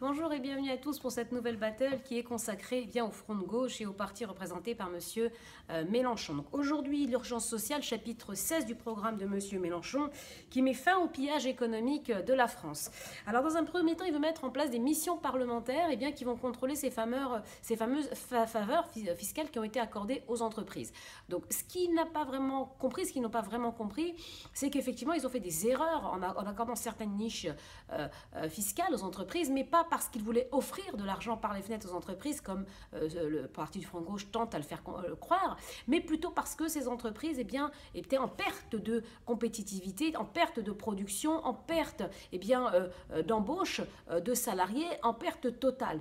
Bonjour et bienvenue à tous pour cette nouvelle battle qui est consacrée au Front de gauche et au parti représenté par Monsieur Mélenchon. Donc aujourd'hui, l'urgence sociale, chapitre 16 du programme de Monsieur Mélenchon, qui met fin au pillage économique de la France. Alors dans un premier temps, il veut mettre en place des missions parlementaires qui vont contrôler ces fameuses faveurs fiscales qui ont été accordées aux entreprises. Donc ce qu'ils n'ont pas vraiment compris, c'est qu'effectivement, ils ont fait des erreurs en accordant certaines niches fiscales aux entreprises, mais pas parce qu'ils voulaient offrir de l'argent par les fenêtres aux entreprises, comme le parti du Front de gauche tente à le faire croire, mais plutôt parce que ces entreprises étaient en perte de compétitivité, en perte de production, en perte d'embauche de salariés, en perte totale.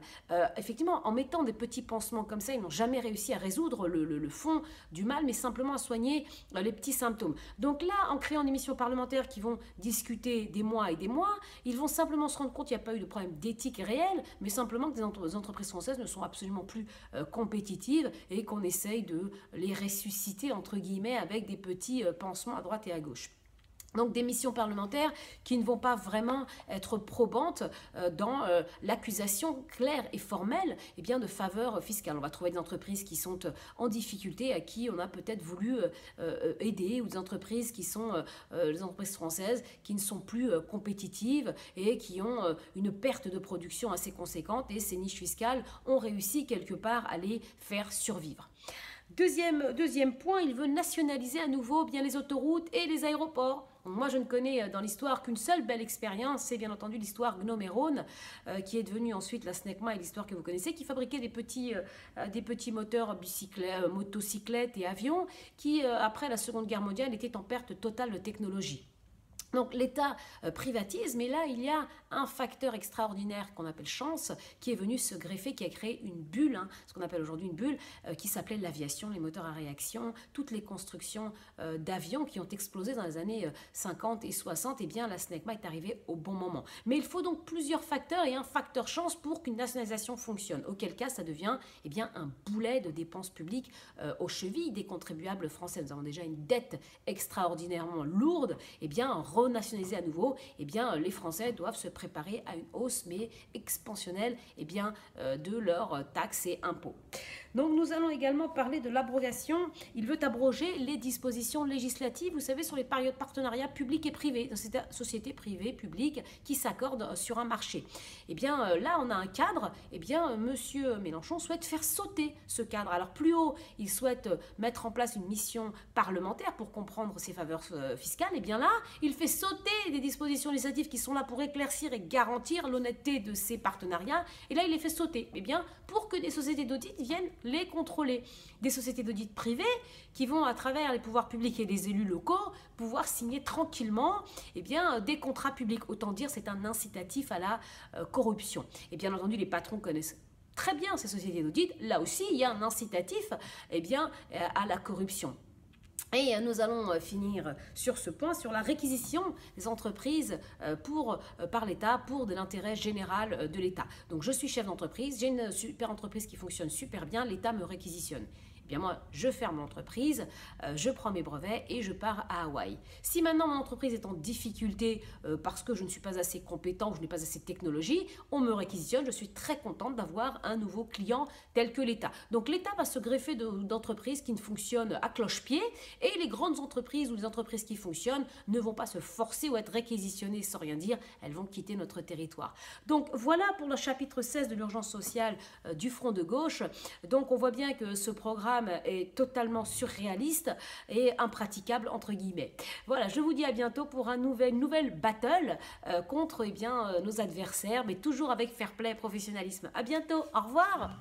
Effectivement, en mettant des petits pansements comme ça, ils n'ont jamais réussi à résoudre le fond du mal, mais simplement à soigner les petits symptômes. Donc là, en créant des missions parlementaires qui vont discuter des mois et des mois, ils vont simplement se rendre compte qu'il n'y a pas eu de problème d'éthique réelle, mais simplement que les entreprises françaises ne sont absolument plus compétitives et qu'on essaye de les ressusciter, entre guillemets, avec des petits pansements à droite et à gauche. Donc des missions parlementaires qui ne vont pas vraiment être probantes dans l'accusation claire et formelle de faveur fiscale. On va trouver des entreprises qui sont en difficulté, à qui on a peut-être voulu aider, ou des entreprises qui sont les entreprises françaises qui ne sont plus compétitives et qui ont une perte de production assez conséquente, et ces niches fiscales ont réussi quelque part à les faire survivre. Deuxième point, il veut nationaliser à nouveau les autoroutes et les aéroports. Moi, je ne connais dans l'histoire qu'une seule belle expérience, c'est bien entendu l'histoire Gnome et Rhône, qui est devenue ensuite la SNECMA, et l'histoire que vous connaissez, qui fabriquait des petits moteurs motocyclettes et avions, qui, après la Seconde Guerre mondiale, étaient en perte totale de technologie. Donc l'État privatise, mais là il y a un facteur extraordinaire qu'on appelle chance, qui est venu se greffer, qui a créé une bulle, ce qu'on appelle aujourd'hui une bulle, qui s'appelait l'aviation, les moteurs à réaction, toutes les constructions d'avions qui ont explosé dans les années 50 et 60, la SNECMA est arrivée au bon moment. Mais il faut donc plusieurs facteurs et un facteur chance pour qu'une nationalisation fonctionne, auquel cas ça devient un boulet de dépenses publiques aux chevilles des contribuables français. Nous avons déjà une dette extraordinairement lourde, renationaliser à nouveau, les Français doivent se préparer à une hausse mais expansionnelle de leurs taxes et impôts. Donc nous allons également parler de l'abrogation. Il veut abroger les dispositions législatives, vous savez, sur les partenariats publics et privés, dans cette société privée, publique, qui s'accordent sur un marché. Là, on a un cadre, Monsieur Mélenchon souhaite faire sauter ce cadre. Alors plus haut, il souhaite mettre en place une mission parlementaire pour comprendre ces faveurs fiscales. Là, il fait sauter des dispositions législatives qui sont là pour éclaircir et garantir l'honnêteté de ces partenariats. Et là, il les fait sauter. Pour que des sociétés d'audit viennent les contrôler. Des sociétés d'audit privées qui vont, à travers les pouvoirs publics et les élus locaux, pouvoir signer tranquillement des contrats publics. Autant dire, c'est un incitatif à la corruption. Et bien entendu, les patrons connaissent très bien ces sociétés d'audit. Là aussi, il y a un incitatif à la corruption. Et nous allons finir sur ce point, sur la réquisition des entreprises par l'État pour de l'intérêt général de l'État. Donc je suis chef d'entreprise, j'ai une super entreprise qui fonctionne super bien, l'État me réquisitionne. Moi, je ferme mon entreprise, je prends mes brevets et je pars à Hawaï. Si maintenant mon entreprise est en difficulté parce que je ne suis pas assez compétent, je n'ai pas assez de technologie, on me réquisitionne, je suis très contente d'avoir un nouveau client tel que l'État. Donc l'État va se greffer d'entreprises qui ne fonctionnent à cloche-pied, et les grandes entreprises ou les entreprises qui fonctionnent ne vont pas se forcer ou être réquisitionnées sans rien dire, elles vont quitter notre territoire. Donc voilà pour le chapitre 16 de l'urgence sociale du Front de gauche. Donc on voit bien que ce programme est totalement surréaliste et impraticable entre guillemets. Voilà, je vous dis à bientôt pour une nouvelle battle contre nos adversaires, mais toujours avec fair play et professionnalisme. À bientôt, au revoir.